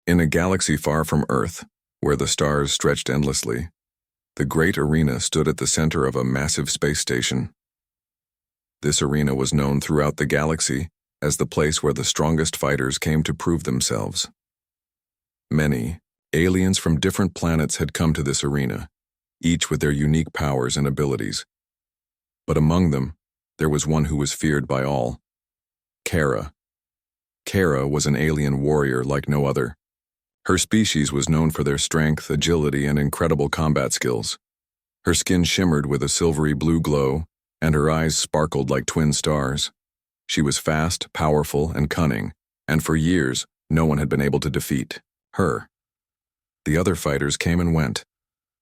In a galaxy far from Earth, where the stars stretched endlessly, the great arena stood at the center of a massive space station. This arena was known throughout the galaxy as the place where the strongest fighters came to prove themselves. Many aliens from different planets had come to this arena, each with their unique powers and abilities. But among them, there was one who was feared by all: Kara. Kara was an alien warrior like no other. Her species was known for their strength, agility, and incredible combat skills. Her skin shimmered with a silvery blue glow, and her eyes sparkled like twin stars. She was fast, powerful, and cunning, and for years, no one had been able to defeat her. The other fighters came and went,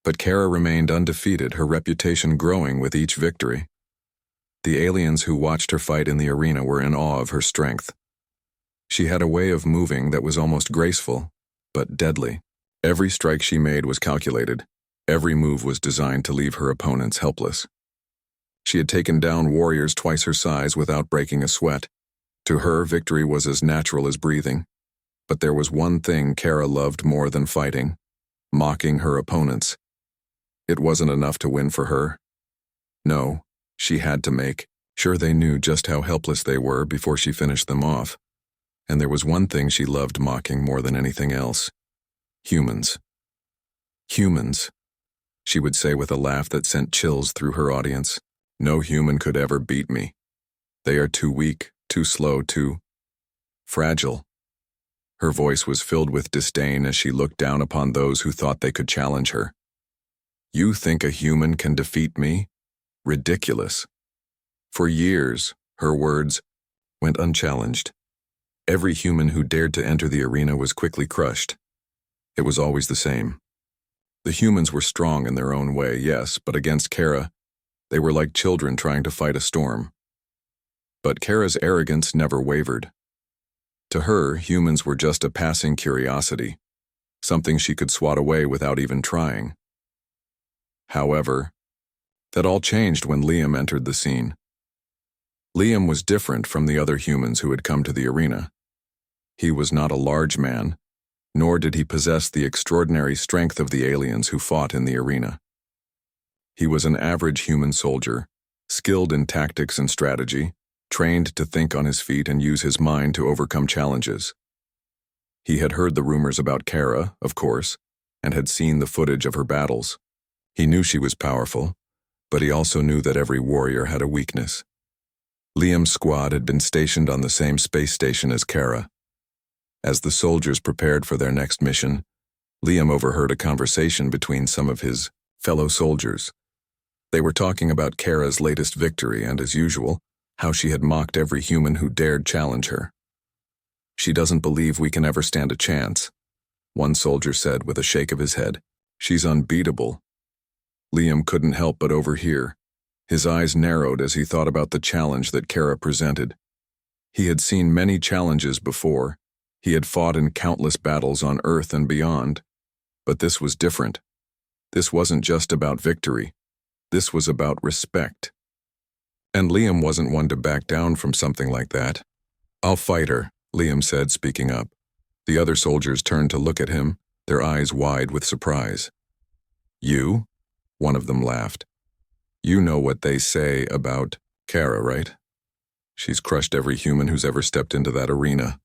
but Kara remained undefeated, her reputation growing with each victory. The aliens who watched her fight in the arena were in awe of her strength. She had a way of moving that was almost graceful, but deadly. Every strike she made was calculated. Every move was designed to leave her opponents helpless. She had taken down warriors twice her size without breaking a sweat. To her, victory was as natural as breathing. But there was one thing Kara loved more than fighting: mocking her opponents. It wasn't enough to win for her. No, she had to make sure they knew just how helpless they were before she finished them off. And there was one thing she loved mocking more than anything else: humans. Humans, she would say with a laugh that sent chills through her audience. No human could ever beat me. They are too weak, too slow, too fragile. Her voice was filled with disdain as she looked down upon those who thought they could challenge her. You think a human can defeat me? Ridiculous. For years, her words went unchallenged. Every human who dared to enter the arena was quickly crushed. It was always the same. The humans were strong in their own way, yes, but against Kara, they were like children trying to fight a storm. But Kara's arrogance never wavered. To her, humans were just a passing curiosity, something she could swat away without even trying. However, that all changed when Liam entered the scene. Liam was different from the other humans who had come to the arena. He was not a large man, nor did he possess the extraordinary strength of the aliens who fought in the arena. He was an average human soldier, skilled in tactics and strategy, trained to think on his feet and use his mind to overcome challenges. He had heard the rumors about Kara, of course, and had seen the footage of her battles. He knew she was powerful, but he also knew that every warrior had a weakness. Liam's squad had been stationed on the same space station as Kara. As the soldiers prepared for their next mission, Liam overheard a conversation between some of his fellow soldiers. They were talking about Kara's latest victory and, as usual, how she had mocked every human who dared challenge her. She doesn't believe we can ever stand a chance, one soldier said with a shake of his head. She's unbeatable. Liam couldn't help but overhear. His eyes narrowed as he thought about the challenge that Kara presented. He had seen many challenges before. He had fought in countless battles on Earth and beyond. But this was different. This wasn't just about victory. This was about respect. And Liam wasn't one to back down from something like that. I'll fight her, Liam said, speaking up. The other soldiers turned to look at him, their eyes wide with surprise. You? One of them laughed. You know what they say about Kara, right? She's crushed every human who's ever stepped into that arena.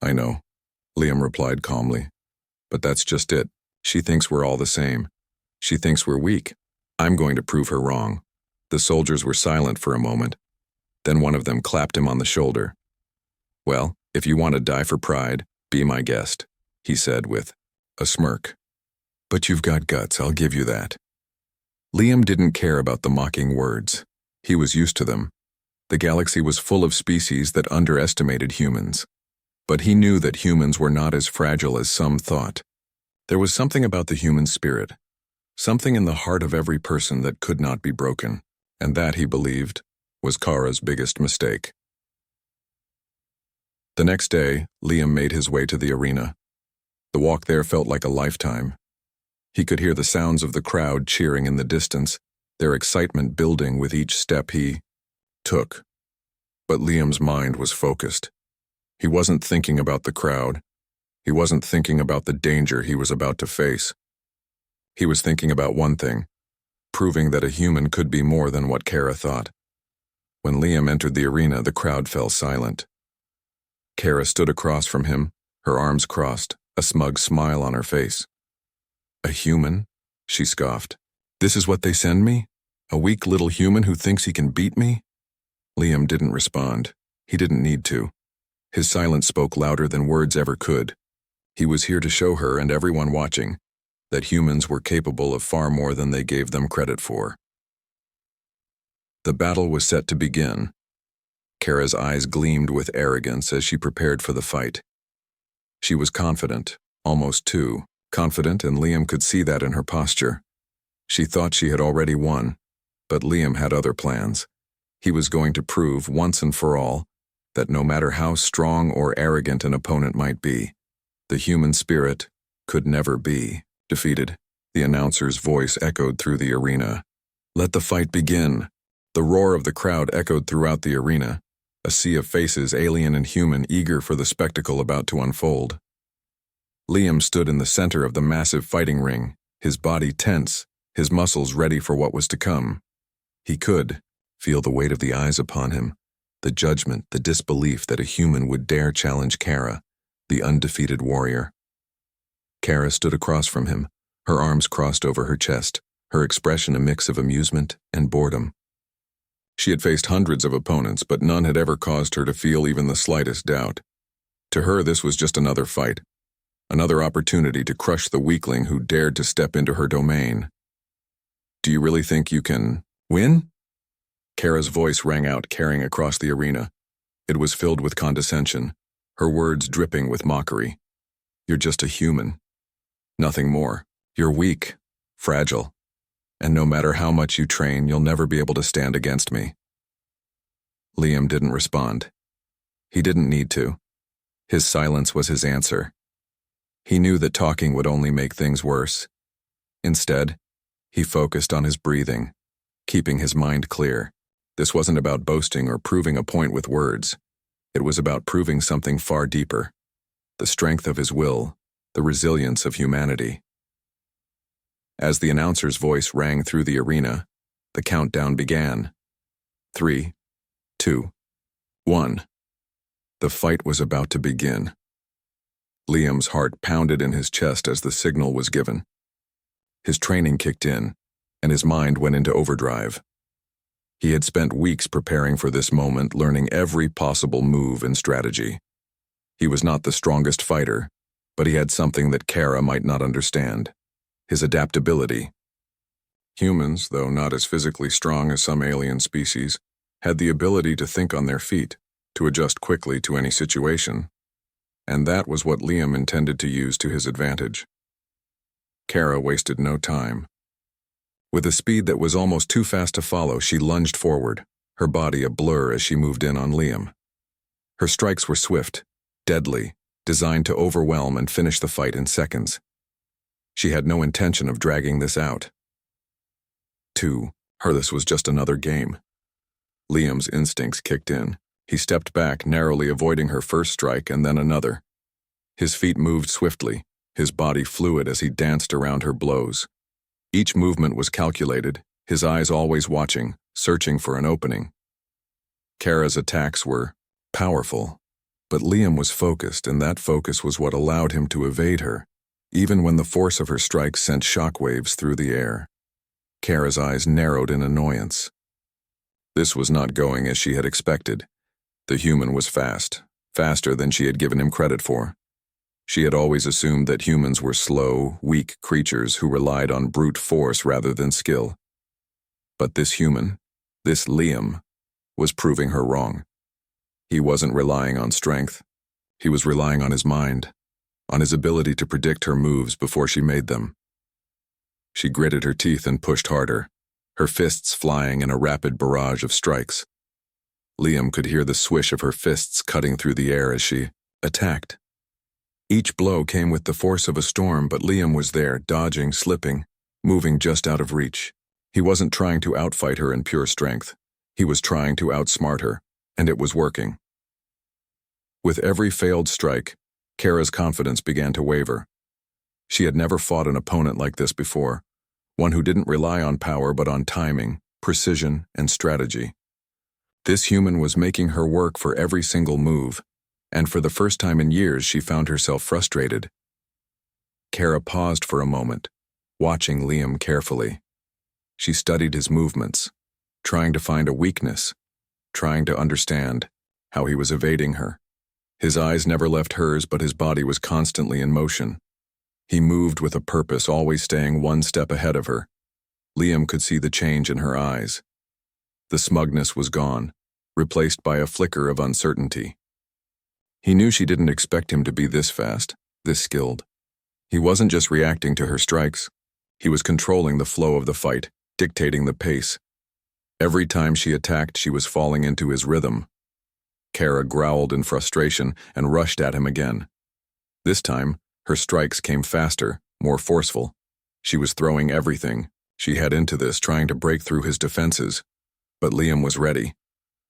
I know, Liam replied calmly. But that's just it. She thinks we're all the same. She thinks we're weak. I'm going to prove her wrong. The soldiers were silent for a moment. Then one of them clapped him on the shoulder. Well, if you want to die for pride, be my guest, he said with a smirk. But you've got guts, I'll give you that. Liam didn't care about the mocking words. He was used to them. The galaxy was full of species that underestimated humans. But he knew that humans were not as fragile as some thought. There was something about the human spirit, something in the heart of every person that could not be broken, and that, he believed, was Kara's biggest mistake. The next day, Liam made his way to the arena. The walk there felt like a lifetime. He could hear the sounds of the crowd cheering in the distance, their excitement building with each step he took. But Liam's mind was focused. He wasn't thinking about the crowd. He wasn't thinking about the danger he was about to face. He was thinking about one thing, proving that a human could be more than what Kara thought. When Liam entered the arena, the crowd fell silent. Kara stood across from him, her arms crossed, a smug smile on her face. "A human?" she scoffed. "This is what they send me? A weak little human who thinks he can beat me?" Liam didn't respond. He didn't need to. His silence spoke louder than words ever could. He was here to show her and everyone watching that humans were capable of far more than they gave them credit for. The battle was set to begin. Kara's eyes gleamed with arrogance as she prepared for the fight. She was confident, almost too confident, and Liam could see that in her posture. She thought she had already won, but Liam had other plans. He was going to prove, once and for all, that no matter how strong or arrogant an opponent might be, the human spirit could never be defeated. The announcer's voice echoed through the arena. "Let the fight begin." The roar of the crowd echoed throughout the arena, a sea of faces, alien and human, eager for the spectacle about to unfold. Liam stood in the center of the massive fighting ring, his body tense, his muscles ready for what was to come. He could feel the weight of the eyes upon him, the judgment, the disbelief that a human would dare challenge Kara, the undefeated warrior. Kara stood across from him, her arms crossed over her chest, her expression a mix of amusement and boredom. She had faced hundreds of opponents, but none had ever caused her to feel even the slightest doubt. To her, this was just another fight, another opportunity to crush the weakling who dared to step into her domain. "Do you really think you can win?" Kara's voice rang out, carrying across the arena. It was filled with condescension, her words dripping with mockery. "You're just a human. Nothing more. You're weak, fragile, and no matter how much you train, you'll never be able to stand against me." Liam didn't respond. He didn't need to. His silence was his answer. He knew that talking would only make things worse. Instead, he focused on his breathing, keeping his mind clear. This wasn't about boasting or proving a point with words. It was about proving something far deeper: the strength of his will, the resilience of humanity. As the announcer's voice rang through the arena, the countdown began. 3, 2, 1. The fight was about to begin. Liam's heart pounded in his chest as the signal was given. His training kicked in, and his mind went into overdrive. He had spent weeks preparing for this moment, learning every possible move and strategy. He was not the strongest fighter, but he had something that Kara might not understand: his adaptability. Humans, though not as physically strong as some alien species, had the ability to think on their feet, to adjust quickly to any situation. And that was what Liam intended to use to his advantage. Kara wasted no time. With a speed that was almost too fast to follow, she lunged forward, her body a blur as she moved in on Liam. Her strikes were swift, deadly, designed to overwhelm and finish the fight in seconds. She had no intention of dragging this out. To her, this was just another game. Liam's instincts kicked in. He stepped back, narrowly avoiding her first strike and then another. His feet moved swiftly, his body fluid as he danced around her blows. Each movement was calculated, his eyes always watching, searching for an opening. Kara's attacks were powerful, but Liam was focused, and that focus was what allowed him to evade her, even when the force of her strikes sent shockwaves through the air. Kara's eyes narrowed in annoyance. This was not going as she had expected. The human was fast, faster than she had given him credit for. She had always assumed that humans were slow, weak creatures who relied on brute force rather than skill. But this human, this Liam, was proving her wrong. He wasn't relying on strength. He was relying on his mind, on his ability to predict her moves before she made them. She gritted her teeth and pushed harder, her fists flying in a rapid barrage of strikes. Liam could hear the swish of her fists cutting through the air as she attacked. Each blow came with the force of a storm, but Liam was there, dodging, slipping, moving just out of reach. He wasn't trying to outfight her in pure strength. He was trying to outsmart her, and it was working. With every failed strike, Kara's confidence began to waver. She had never fought an opponent like this before, one who didn't rely on power but on timing, precision, and strategy. This human was making her work for every single move, and for the first time in years she found herself frustrated. Kara paused for a moment, watching Liam carefully. She studied his movements, trying to find a weakness, trying to understand how he was evading her. His eyes never left hers, but his body was constantly in motion. He moved with a purpose, always staying one step ahead of her. Liam could see the change in her eyes. The smugness was gone, replaced by a flicker of uncertainty. He knew she didn't expect him to be this fast, this skilled. He wasn't just reacting to her strikes. He was controlling the flow of the fight, dictating the pace. Every time she attacked, she was falling into his rhythm. Kara growled in frustration and rushed at him again. This time, her strikes came faster, more forceful. She was throwing everything she had into this, trying to break through his defenses. But Liam was ready.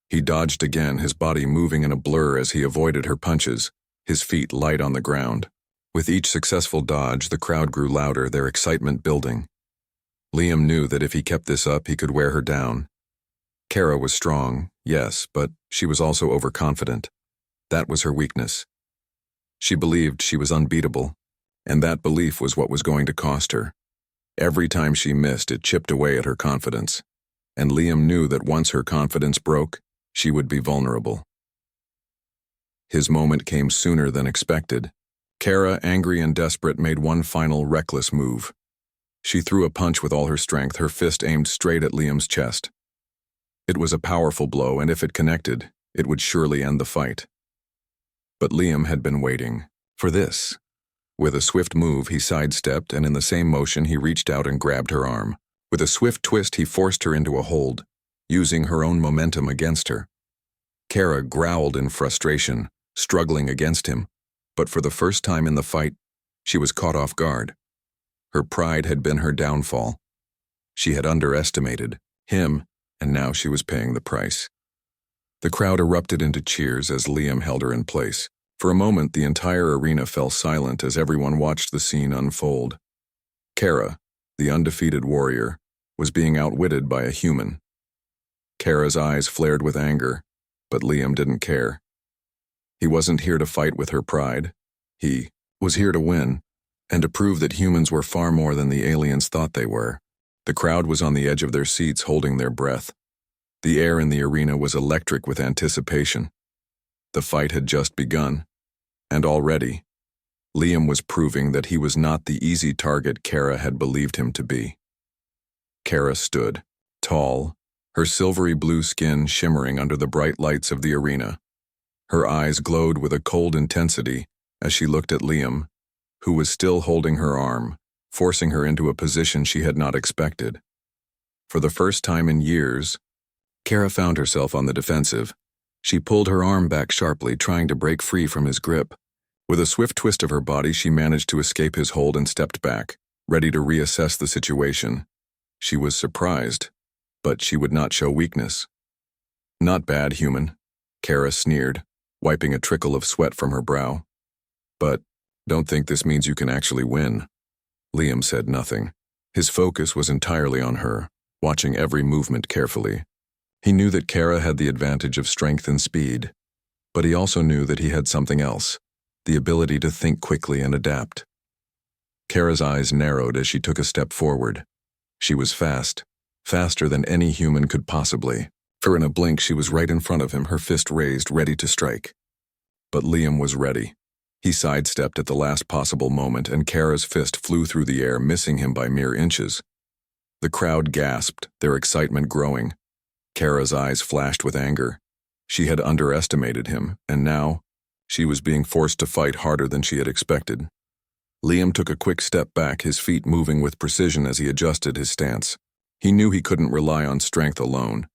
He dodged again, his body moving in a blur as he avoided her punches, his feet light on the ground. With each successful dodge, the crowd grew louder, their excitement building. Liam knew that if he kept this up, he could wear her down. Kara was strong, yes, but she was also overconfident. That was her weakness. She believed she was unbeatable, and that belief was what was going to cost her. Every time she missed, it chipped away at her confidence. And Liam knew that once her confidence broke, she would be vulnerable. His moment came sooner than expected. Kara, angry and desperate, made one final reckless move. She threw a punch with all her strength, her fist aimed straight at Liam's chest. It was a powerful blow, and if it connected, it would surely end the fight. But Liam had been waiting for this. With a swift move, he sidestepped, and in the same motion, he reached out and grabbed her arm. With a swift twist, he forced her into a hold, using her own momentum against her. Kara growled in frustration, struggling against him, but for the first time in the fight, she was caught off guard. Her pride had been her downfall. She had underestimated him, and now she was paying the price. The crowd erupted into cheers as Liam held her in place. For a moment, the entire arena fell silent as everyone watched the scene unfold. Kara, the undefeated warrior, was being outwitted by a human. Kara's eyes flared with anger, but Liam didn't care. He wasn't here to fight with her pride. He was here to win, and to prove that humans were far more than the aliens thought they were. The crowd was on the edge of their seats, holding their breath. The air in the arena was electric with anticipation. The fight had just begun, and already, Liam was proving that he was not the easy target Kara had believed him to be. Kara stood, tall, her silvery blue skin shimmering under the bright lights of the arena. Her eyes glowed with a cold intensity as she looked at Liam, who was still holding her arm, forcing her into a position she had not expected. For the first time in years, Kara found herself on the defensive. She pulled her arm back sharply, trying to break free from his grip. With a swift twist of her body, she managed to escape his hold and stepped back, ready to reassess the situation. She was surprised, but she would not show weakness. "Not bad, human," Kara sneered, wiping a trickle of sweat from her brow. "But don't think this means you can actually win." Liam said nothing. His focus was entirely on her, watching every movement carefully. He knew that Kara had the advantage of strength and speed, but he also knew that he had something else, the ability to think quickly and adapt. Kara's eyes narrowed as she took a step forward. She was fast, faster than any human could possibly. For in a blink, she was right in front of him, her fist raised, ready to strike. But Liam was ready. He sidestepped at the last possible moment, and Kara's fist flew through the air, missing him by mere inches. The crowd gasped, their excitement growing. Kara's eyes flashed with anger. She had underestimated him, and now, she was being forced to fight harder than she had expected. Liam took a quick step back, his feet moving with precision as he adjusted his stance. He knew he couldn't rely on strength alone.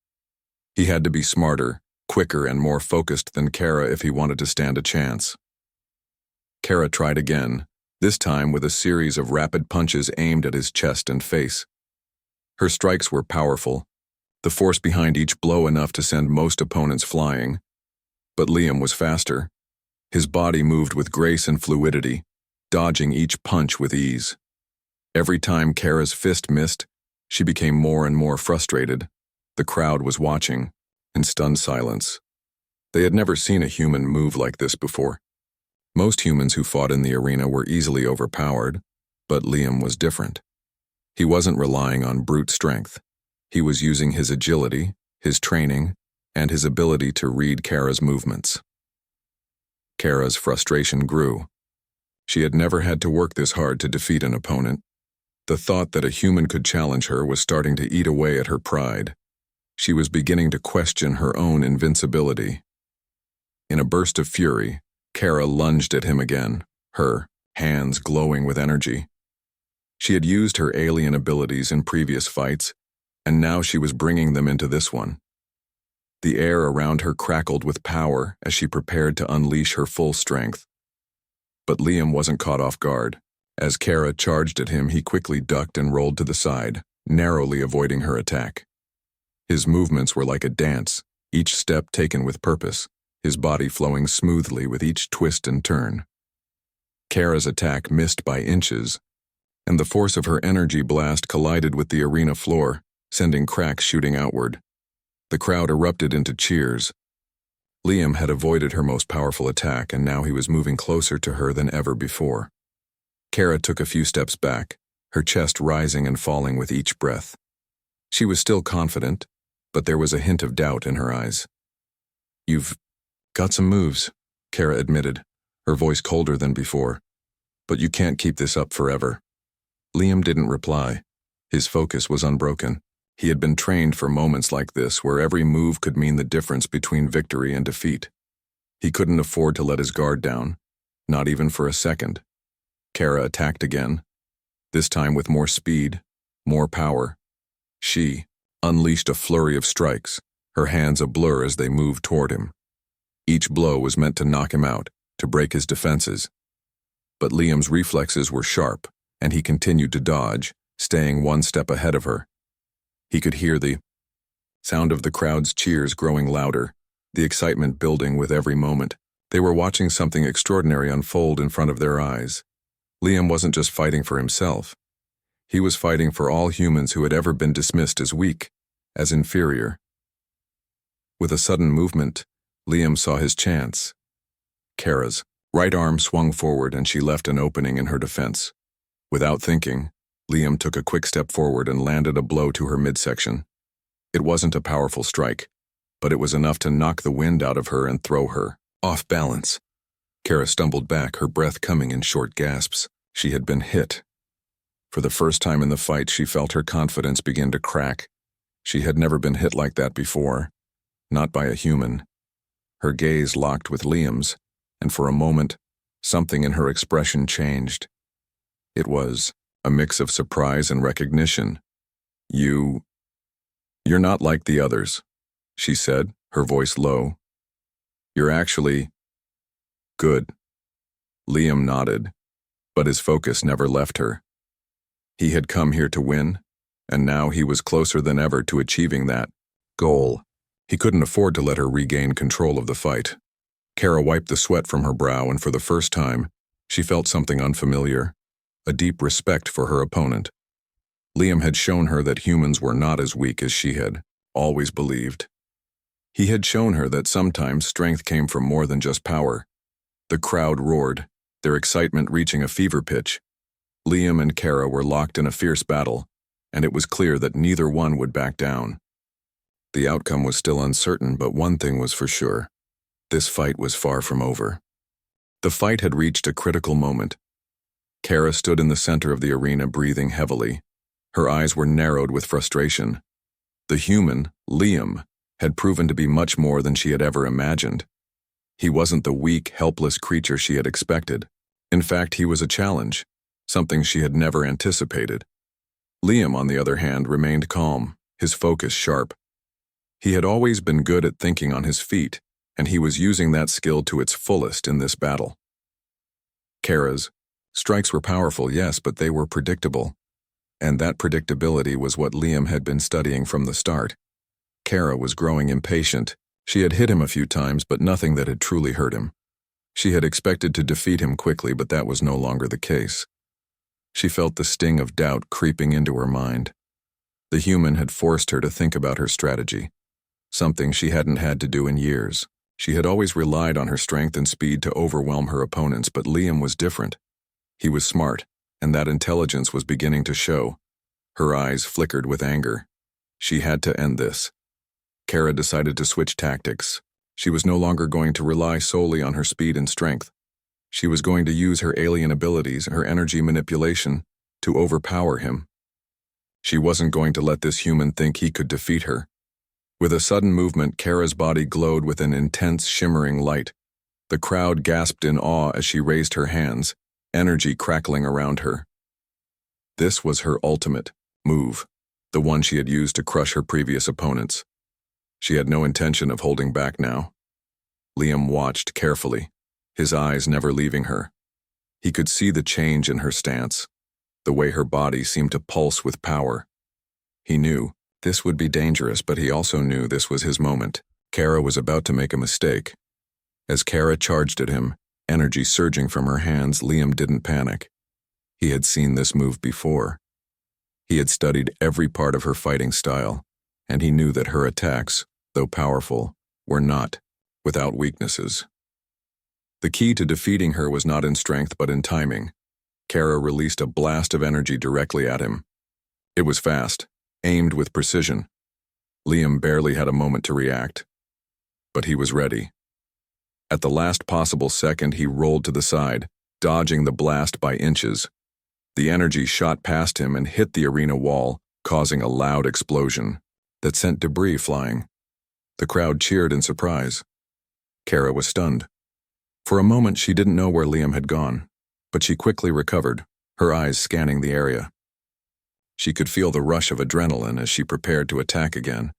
He had to be smarter, quicker, and more focused than Kara if he wanted to stand a chance. Kara tried again, this time with a series of rapid punches aimed at his chest and face. Her strikes were powerful, the force behind each blow enough to send most opponents flying. But Liam was faster. His body moved with grace and fluidity, dodging each punch with ease. Every time Kara's fist missed, she became more and more frustrated. The crowd was watching, in stunned silence. They had never seen a human move like this before. Most humans who fought in the arena were easily overpowered, but Liam was different. He wasn't relying on brute strength. He was using his agility, his training, and his ability to read Kara's movements. Kara's frustration grew. She had never had to work this hard to defeat an opponent. The thought that a human could challenge her was starting to eat away at her pride. She was beginning to question her own invincibility. In a burst of fury, Kara lunged at him again, her hands glowing with energy. She had used her alien abilities in previous fights, and now she was bringing them into this one. The air around her crackled with power as she prepared to unleash her full strength. But Liam wasn't caught off guard. As Kara charged at him, he quickly ducked and rolled to the side, narrowly avoiding her attack. His movements were like a dance, each step taken with purpose, his body flowing smoothly with each twist and turn. Kara's attack missed by inches, and the force of her energy blast collided with the arena floor, sending cracks shooting outward. The crowd erupted into cheers. Liam had avoided her most powerful attack, and now he was moving closer to her than ever before. Kara took a few steps back, her chest rising and falling with each breath. She was still confident, but there was a hint of doubt in her eyes. "You've got some moves," Kara admitted, her voice colder than before. "But you can't keep this up forever." Liam didn't reply. His focus was unbroken. He had been trained for moments like this where every move could mean the difference between victory and defeat. He couldn't afford to let his guard down, not even for a second. Kara attacked again, this time with more speed, more power. She unleashed a flurry of strikes, her hands a blur as they moved toward him. Each blow was meant to knock him out, to break his defenses. But Liam's reflexes were sharp, and he continued to dodge, staying one step ahead of her. He could hear the sound of the crowd's cheers growing louder, the excitement building with every moment. They were watching something extraordinary unfold in front of their eyes. Liam wasn't just fighting for himself. He was fighting for all humans who had ever been dismissed as weak, as inferior. With a sudden movement, Liam saw his chance. Kara's right arm swung forward and she left an opening in her defense. Without thinking, Liam took a quick step forward and landed a blow to her midsection. It wasn't a powerful strike, but it was enough to knock the wind out of her and throw her off balance. Kara stumbled back, her breath coming in short gasps. She had been hit. For the first time in the fight, she felt her confidence begin to crack. She had never been hit like that before, not by a human. Her gaze locked with Liam's, and for a moment, something in her expression changed. It was a mix of surprise and recognition. You're not like the others," she said, her voice low. "You're actually good." Liam nodded, but his focus never left her. He had come here to win, and now he was closer than ever to achieving that goal. He couldn't afford to let her regain control of the fight. Kara wiped the sweat from her brow, and for the first time, she felt something unfamiliar, a deep respect for her opponent. Liam had shown her that humans were not as weak as she had always believed. He had shown her that sometimes strength came from more than just power. The crowd roared, their excitement reaching a fever pitch. Liam and Kara were locked in a fierce battle, and it was clear that neither one would back down. The outcome was still uncertain, but one thing was for sure. This fight was far from over. The fight had reached a critical moment. Kara stood in the center of the arena, breathing heavily. Her eyes were narrowed with frustration. The human, Liam, had proven to be much more than she had ever imagined. He wasn't the weak, helpless creature she had expected. In fact, he was a challenge, something she had never anticipated. Liam, on the other hand, remained calm, his focus sharp. He had always been good at thinking on his feet, and he was using that skill to its fullest in this battle. Kara's strikes were powerful, yes, but they were predictable. And that predictability was what Liam had been studying from the start. Kara was growing impatient. She had hit him a few times, but nothing that had truly hurt him. She had expected to defeat him quickly, but that was no longer the case. She felt the sting of doubt creeping into her mind. The human had forced her to think about her strategy, something she hadn't had to do in years. She had always relied on her strength and speed to overwhelm her opponents, but Liam was different. He was smart, and that intelligence was beginning to show. Her eyes flickered with anger. She had to end this. Kara decided to switch tactics. She was no longer going to rely solely on her speed and strength. She was going to use her alien abilities, her energy manipulation, to overpower him. She wasn't going to let this human think he could defeat her. With a sudden movement, Kara's body glowed with an intense, shimmering light. The crowd gasped in awe as she raised her hands, energy crackling around her. This was her ultimate move, the one she had used to crush her previous opponents. She had no intention of holding back now. Liam watched carefully, his eyes never leaving her. He could see the change in her stance, the way her body seemed to pulse with power. He knew this would be dangerous, but he also knew this was his moment. Kara was about to make a mistake. As Kara charged at him, energy surging from her hands, Liam didn't panic. He had seen this move before. He had studied every part of her fighting style, and he knew that her attacks, though powerful, were not without weaknesses. The key to defeating her was not in strength but in timing. Kara released a blast of energy directly at him. It was fast, aimed with precision. Liam barely had a moment to react, but he was ready. At the last possible second, he rolled to the side, dodging the blast by inches. The energy shot past him and hit the arena wall, causing a loud explosion that sent debris flying. The crowd cheered in surprise. Kara was stunned. For a moment, she didn't know where Liam had gone, but she quickly recovered, her eyes scanning the area. She could feel the rush of adrenaline as she prepared to attack again.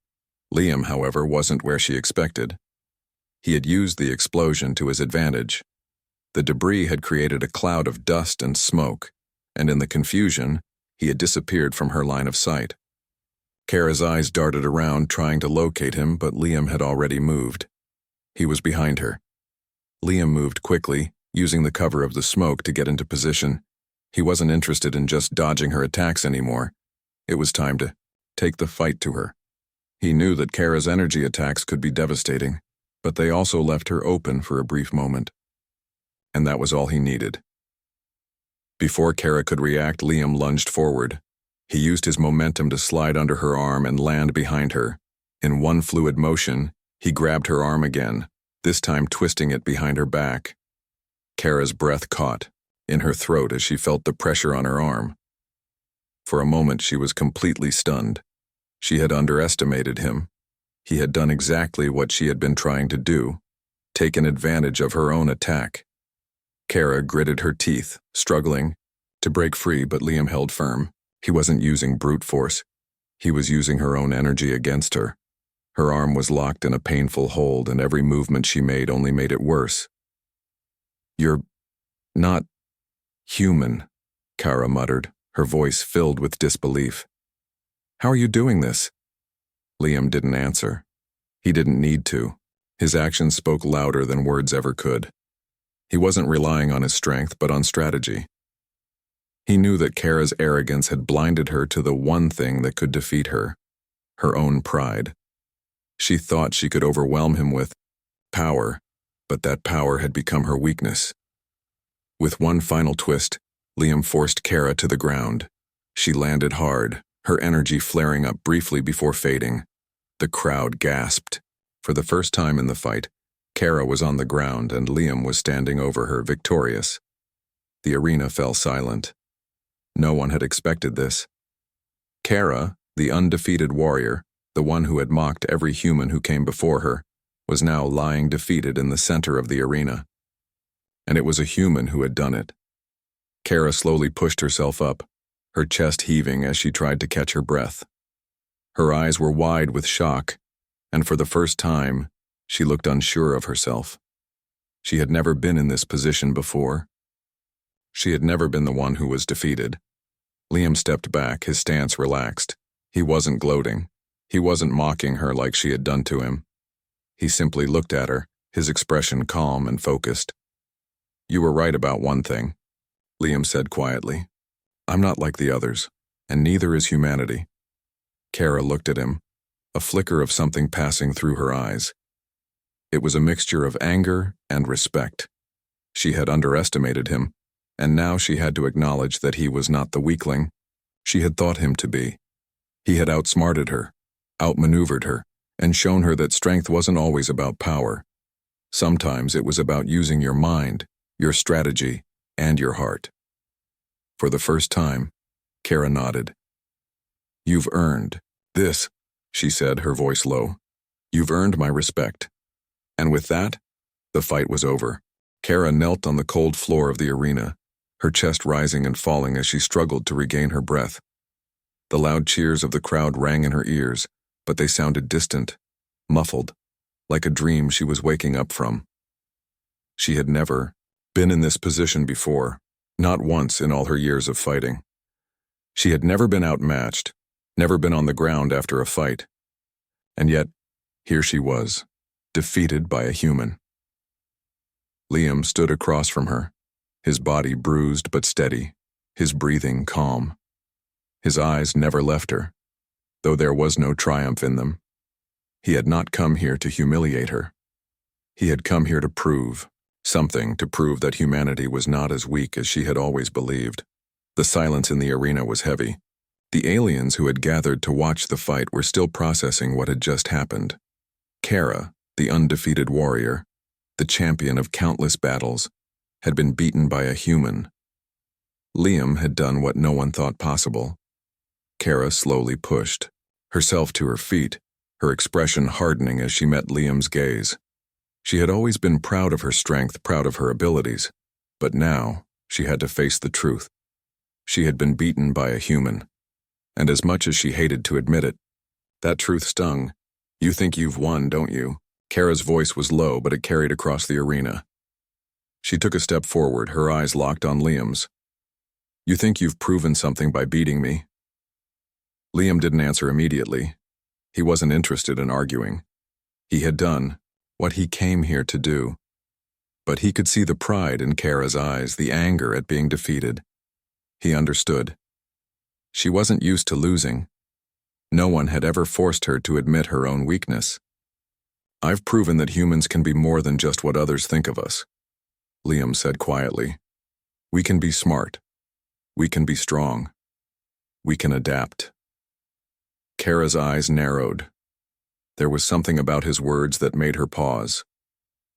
Liam, however, wasn't where she expected. He had used the explosion to his advantage. The debris had created a cloud of dust and smoke, and in the confusion, he had disappeared from her line of sight. Kara's eyes darted around, trying to locate him, but Liam had already moved. He was behind her. Liam moved quickly, using the cover of the smoke to get into position. He wasn't interested in just dodging her attacks anymore. It was time to take the fight to her. He knew that Kara's energy attacks could be devastating, but they also left her open for a brief moment. And that was all he needed. Before Kara could react, Liam lunged forward. He used his momentum to slide under her arm and land behind her. In one fluid motion, he grabbed her arm again, this time twisting it behind her back. Kara's breath caught in her throat as she felt the pressure on her arm. For a moment, she was completely stunned. She had underestimated him. He had done exactly what she had been trying to do, taken advantage of her own attack. Kara gritted her teeth, struggling to break free, but Liam held firm. He wasn't using brute force. He was using her own energy against her. Her arm was locked in a painful hold, and every movement she made only made it worse. "You're not human," Kara muttered, her voice filled with disbelief. "How are you doing this?" Liam didn't answer. He didn't need to. His actions spoke louder than words ever could. He wasn't relying on his strength, but on strategy. He knew that Kara's arrogance had blinded her to the one thing that could defeat her, her own pride. She thought she could overwhelm him with power, but that power had become her weakness. With one final twist, Liam forced Kara to the ground. She landed hard, her energy flaring up briefly before fading. The crowd gasped. For the first time in the fight, Kara was on the ground and Liam was standing over her, victorious. The arena fell silent. No one had expected this. Kara, the undefeated warrior, the one who had mocked every human who came before her, was now lying defeated in the center of the arena. And it was a human who had done it. Kara slowly pushed herself up, her chest heaving as she tried to catch her breath. Her eyes were wide with shock, and for the first time, she looked unsure of herself. She had never been in this position before. She had never been the one who was defeated. Liam stepped back, his stance relaxed. He wasn't gloating. He wasn't mocking her like she had done to him. He simply looked at her, his expression calm and focused. You were right about one thing, Liam said quietly. I'm not like the others, and neither is humanity. Kara looked at him, a flicker of something passing through her eyes. It was a mixture of anger and respect. She had underestimated him, and now she had to acknowledge that he was not the weakling she had thought him to be. He had outsmarted her, outmaneuvered her, and shown her that strength wasn't always about power. Sometimes it was about using your mind, your strategy, and your heart. For the first time, Kara nodded. You've earned this, she said, her voice low. You've earned my respect. And with that, the fight was over. Kara knelt on the cold floor of the arena, her chest rising and falling as she struggled to regain her breath. The loud cheers of the crowd rang in her ears, but they sounded distant, muffled, like a dream she was waking up from. She had never been in this position before, not once in all her years of fighting. She had never been outmatched, never been on the ground after a fight. And yet, here she was, defeated by a human. Liam stood across from her, his body bruised but steady, his breathing calm. His eyes never left her, though there was no triumph in them. He had not come here to humiliate her. He had come here to prove something, to prove that humanity was not as weak as she had always believed. The silence in the arena was heavy. The aliens who had gathered to watch the fight were still processing what had just happened. Kara, the undefeated warrior, the champion of countless battles, had been beaten by a human. Liam had done what no one thought possible. Kara slowly pushed herself to her feet, her expression hardening as she met Liam's gaze. She had always been proud of her strength, proud of her abilities, but now she had to face the truth. She had been beaten by a human, and as much as she hated to admit it, that truth stung. You think you've won, don't you? Kara's voice was low, but it carried across the arena. She took a step forward, her eyes locked on Liam's. You think you've proven something by beating me? Liam didn't answer immediately. He wasn't interested in arguing. He had done what he came here to do. But he could see the pride in Kara's eyes, the anger at being defeated. He understood. She wasn't used to losing. No one had ever forced her to admit her own weakness. I've proven that humans can be more than just what others think of us, Liam said quietly. We can be smart. We can be strong. We can adapt. Kara's eyes narrowed. There was something about his words that made her pause.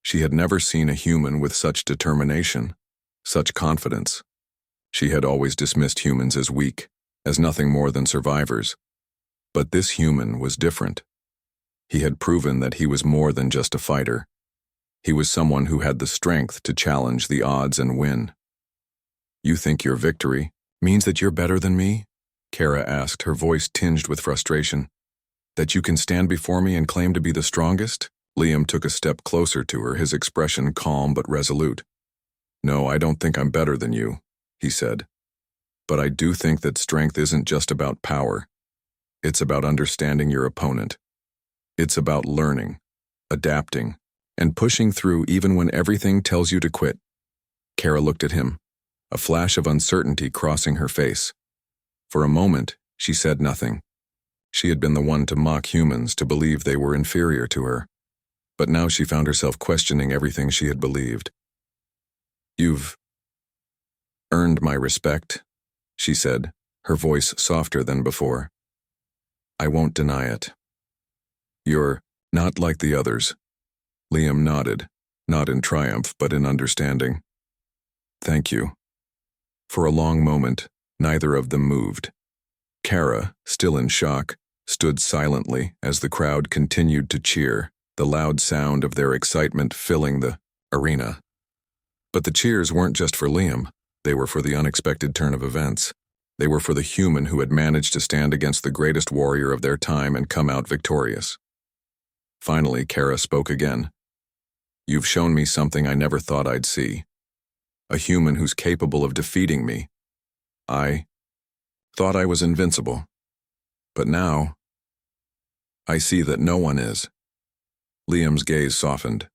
She had never seen a human with such determination, such confidence. She had always dismissed humans as weak, as nothing more than survivors. But this human was different. He had proven that he was more than just a fighter. He was someone who had the strength to challenge the odds and win. You think your victory means that you're better than me? Kara asked, her voice tinged with frustration. That you can stand before me and claim to be the strongest? Liam took a step closer to her, his expression calm but resolute. No, I don't think I'm better than you, he said. But I do think that strength isn't just about power. It's about understanding your opponent. It's about learning, adapting, and pushing through even when everything tells you to quit. Kara looked at him, a flash of uncertainty crossing her face. For a moment, she said nothing. She had been the one to mock humans, to believe they were inferior to her. But now she found herself questioning everything she had believed. You've earned my respect, she said, her voice softer than before. I won't deny it. You're not like the others. Liam nodded, not in triumph, but in understanding. Thank you. For a long moment, neither of them moved. Kara, still in shock, stood silently as the crowd continued to cheer, the loud sound of their excitement filling the arena. But the cheers weren't just for Liam. They were for the unexpected turn of events. They were for the human who had managed to stand against the greatest warrior of their time and come out victorious. Finally, Kara spoke again. You've shown me something I never thought I'd see. A human who's capable of defeating me. I thought I was invincible. But now, I see that no one is. Liam's gaze softened.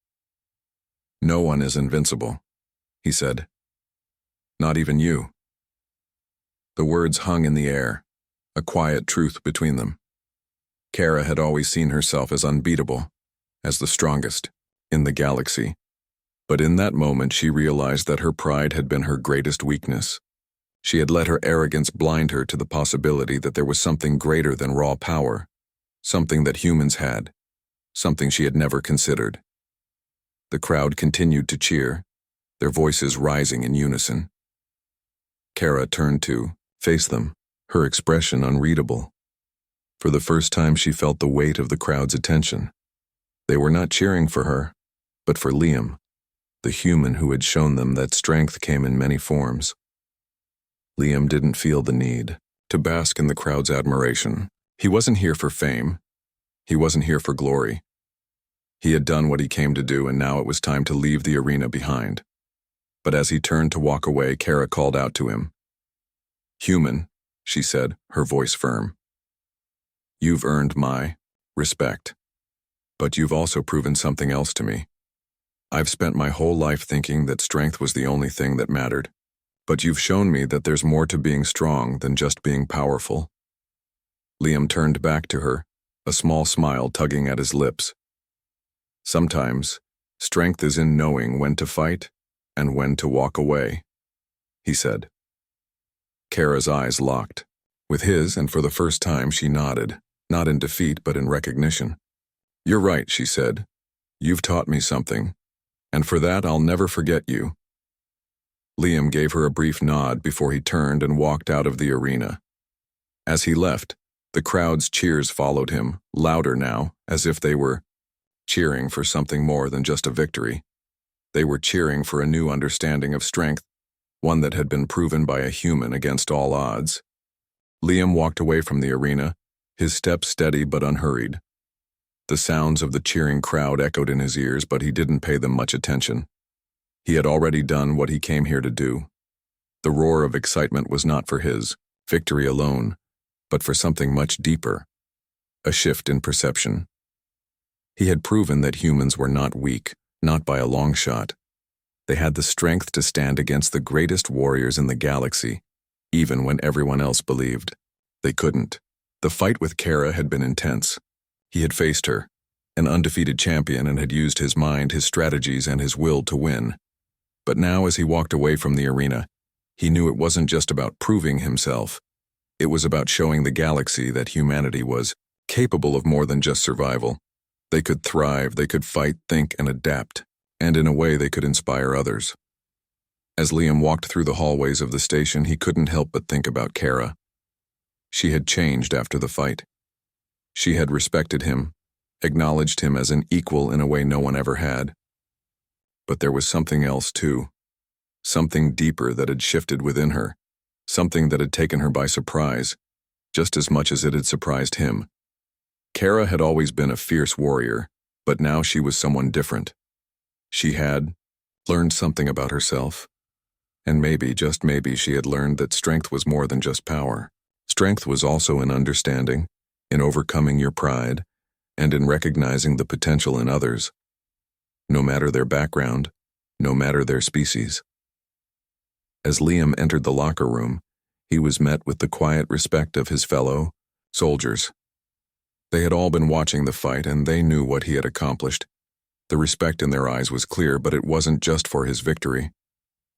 No one is invincible, he said. Not even you. The words hung in the air, a quiet truth between them. Kara had always seen herself as unbeatable, as the strongest, in the galaxy. But in that moment she realized that her pride had been her greatest weakness. She had let her arrogance blind her to the possibility that there was something greater than raw power, something that humans had, something she had never considered. The crowd continued to cheer, their voices rising in unison. Kara turned to face them, her expression unreadable. For the first time she felt the weight of the crowd's attention. They were not cheering for her, but for Liam, the human who had shown them that strength came in many forms. Liam didn't feel the need to bask in the crowd's admiration. He wasn't here for fame. He wasn't here for glory. He had done what he came to do, and now it was time to leave the arena behind. But as he turned to walk away, Kara called out to him. "Human," she said, her voice firm. "You've earned my respect. But you've also proven something else to me. I've spent my whole life thinking that strength was the only thing that mattered. But you've shown me that there's more to being strong than just being powerful." Liam turned back to her, a small smile tugging at his lips. "Sometimes, strength is in knowing when to fight and when to walk away," he said. Kara's eyes locked with his, and for the first time she nodded, not in defeat but in recognition. "You're right," she said. "You've taught me something, and for that I'll never forget you." Liam gave her a brief nod before he turned and walked out of the arena. As he left, the crowd's cheers followed him, louder now, as if they were cheering for something more than just a victory. They were cheering for a new understanding of strength, one that had been proven by a human against all odds. Liam walked away from the arena, his steps steady but unhurried. The sounds of the cheering crowd echoed in his ears, but he didn't pay them much attention. He had already done what he came here to do. The roar of excitement was not for his victory alone, but for something much deeper, a shift in perception. He had proven that humans were not weak, not by a long shot. They had the strength to stand against the greatest warriors in the galaxy, even when everyone else believed they couldn't. The fight with Kara had been intense. He had faced her, an undefeated champion, and had used his mind, his strategies, and his will to win. But now, as he walked away from the arena, he knew it wasn't just about proving himself. It was about showing the galaxy that humanity was capable of more than just survival. They could thrive, they could fight, think, and adapt, and in a way they could inspire others. As Liam walked through the hallways of the station, he couldn't help but think about Kara. She had changed after the fight. She had respected him, acknowledged him as an equal in a way no one ever had. But there was something else too, something deeper that had shifted within her, something that had taken her by surprise, just as much as it had surprised him. Kara had always been a fierce warrior, but now she was someone different. She had learned something about herself, and maybe, just maybe, she had learned that strength was more than just power. Strength was also in understanding, in overcoming your pride, and in recognizing the potential in others, no matter their background, no matter their species. As Liam entered the locker room, he was met with the quiet respect of his fellow soldiers. They had all been watching the fight, and they knew what he had accomplished. The respect in their eyes was clear, but it wasn't just for his victory.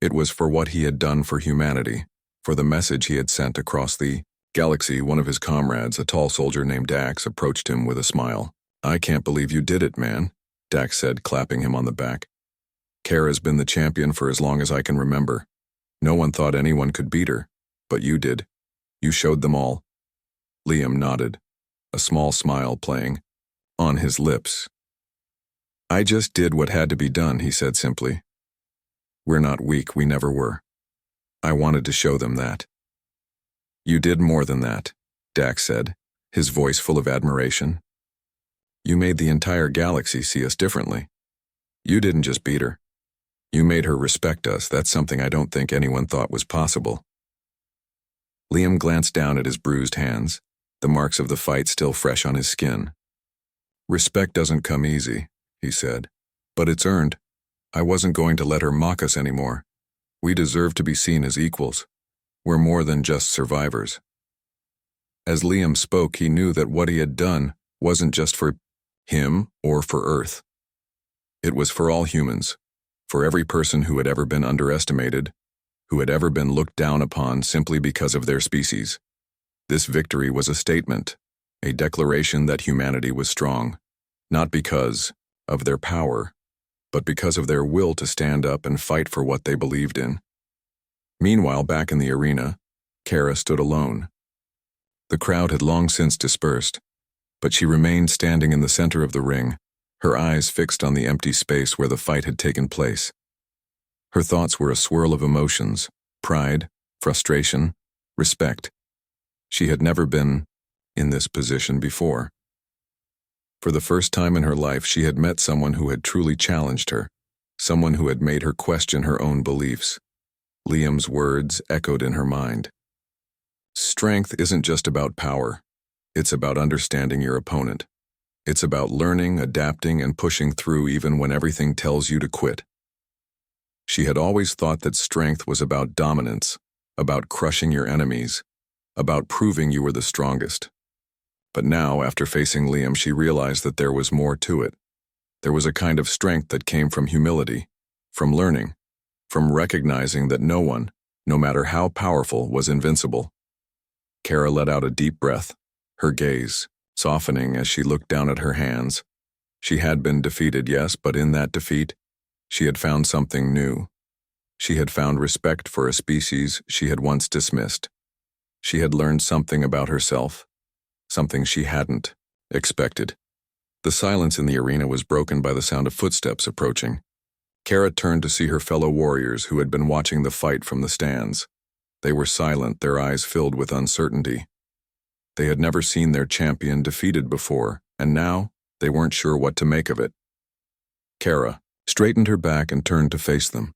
It was for what he had done for humanity, for the message he had sent across the galaxy. One of his comrades, a tall soldier named Dax, approached him with a smile. "I can't believe you did it, man," Dax said, clapping him on the back. "Kara's been the champion for as long as I can remember. No one thought anyone could beat her, but you did. You showed them all." Liam nodded, a small smile playing on his lips. "I just did what had to be done," he said simply. "We're not weak, we never were. I wanted to show them that." "You did more than that," Dax said, his voice full of admiration. "You made the entire galaxy see us differently. You didn't just beat her. You made her respect us. That's something I don't think anyone thought was possible." Liam glanced down at his bruised hands, the marks of the fight still fresh on his skin. "Respect doesn't come easy," he said, "but it's earned. I wasn't going to let her mock us anymore. We deserve to be seen as equals. We're more than just survivors. As Liam spoke, he knew that what he had done wasn't just for him or for Earth. It was for all humans, for every person who had ever been underestimated, who had ever been looked down upon simply because of their species. This victory was a statement, a declaration that humanity was strong, not because of their power, but because of their will to stand up and fight for what they believed in. Meanwhile, back in the arena, Kara stood alone. The crowd had long since dispersed, but she remained standing in the center of the ring, her eyes fixed on the empty space where the fight had taken place. Her thoughts were a swirl of emotions: pride, frustration, respect. She had never been in this position before. For the first time in her life, she had met someone who had truly challenged her, someone who had made her question her own beliefs. Liam's words echoed in her mind. Strength isn't just about power. It's about understanding your opponent. It's about learning, adapting, and pushing through even when everything tells you to quit. She had always thought that strength was about dominance, about crushing your enemies, about proving you were the strongest. But now, after facing Liam, she realized that there was more to it. There was a kind of strength that came from humility, from learning, from recognizing that no one, no matter how powerful, was invincible. Kara let out a deep breath, her gaze softening as she looked down at her hands. She had been defeated, yes, but in that defeat, she had found something new. She had found respect for a species she had once dismissed. She had learned something about herself, something she hadn't expected. The silence in the arena was broken by the sound of footsteps approaching. Kara turned to see her fellow warriors who had been watching the fight from the stands. They were silent, their eyes filled with uncertainty. They had never seen their champion defeated before, and now they weren't sure what to make of it. Kara straightened her back and turned to face them.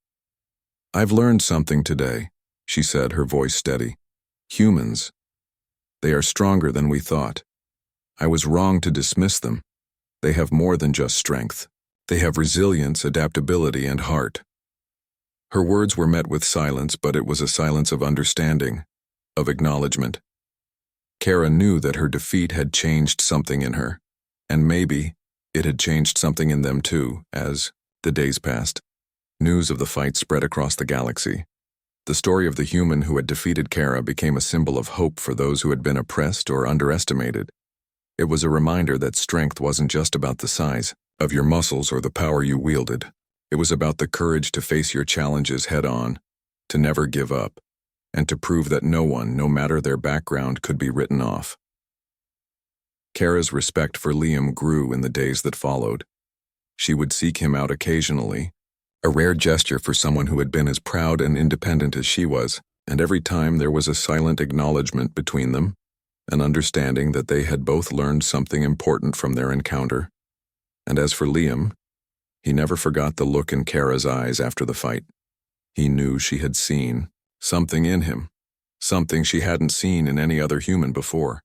"I've learned something today," she said, her voice steady. "Humans, they are stronger than we thought. I was wrong to dismiss them. They have more than just strength. They have resilience, adaptability, and heart." Her words were met with silence, but it was a silence of understanding, of acknowledgement. Kara knew that her defeat had changed something in her, and maybe it had changed something in them too, as the days passed. News of the fight spread across the galaxy. The story of the human who had defeated Kara became a symbol of hope for those who had been oppressed or underestimated. It was a reminder that strength wasn't just about the size of your muscles or the power you wielded. It was about the courage to face your challenges head-on, to never give up, and to prove that no one, no matter their background, could be written off. Kara's respect for Liam grew in the days that followed. She would seek him out occasionally, a rare gesture for someone who had been as proud and independent as she was, and every time there was a silent acknowledgement between them, an understanding that they had both learned something important from their encounter. And as for Liam, he never forgot the look in Kara's eyes after the fight. He knew she had seen something in him, something she hadn't seen in any other human before.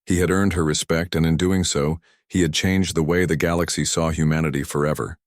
He had earned her respect, and in doing so, he had changed the way the galaxy saw humanity forever.